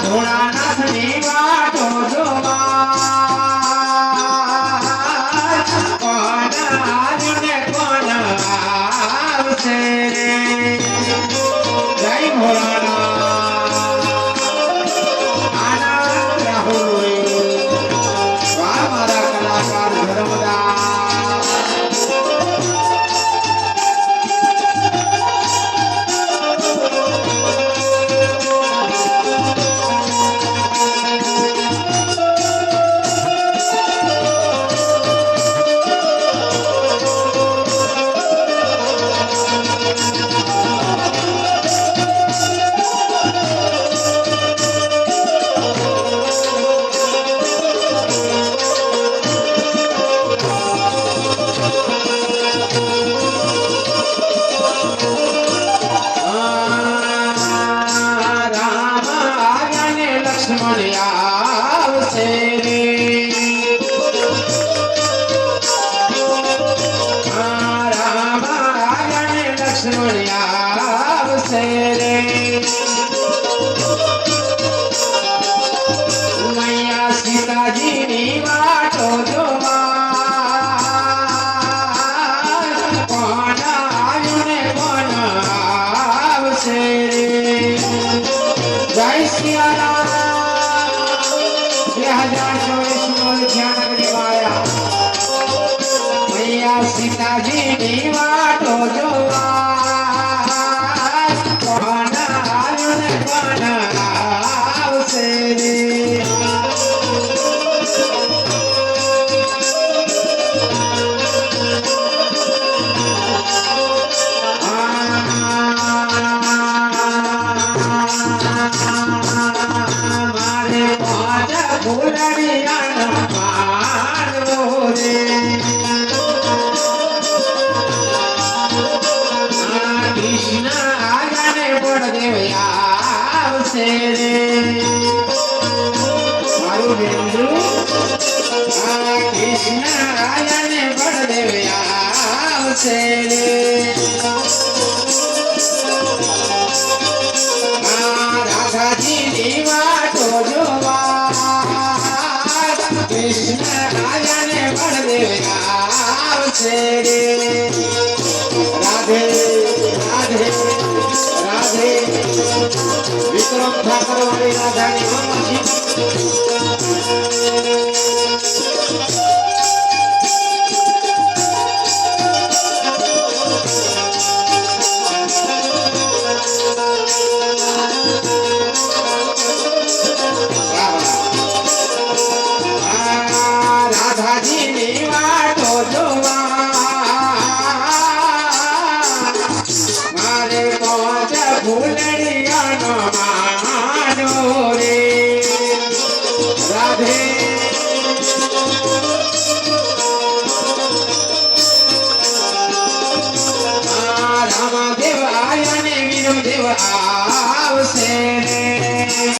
ભોળાનાથની વાટો જોવા કોણ આવ્યું ને કોણ આવશે જય ભોળાનાથ આનંદ રાહુલ વાહ મારા કલાકાર ધર્મદાસ સીતાજીની વાટો જોવા કોણ આવ્યું ને કોણ આવશે જય સિયારામ 2024 ધ્યાનગરી માયા મૈયા સીતાજીની વાટો જોવા કોણ આવ્યું ને કોણ આવશે કૃષ્ણ આગાને બળદેવ આવશે રે મારું બેંજુ કૃષ્ણ આગાને બળદેવ આવશે રે રાધાજીની વાટો જોવા કૃષ્ણ રાજાને બળદેવ આવશે રે રાધે રાધે રાધે વિક્રમ ઠાકર વાળી રાધાની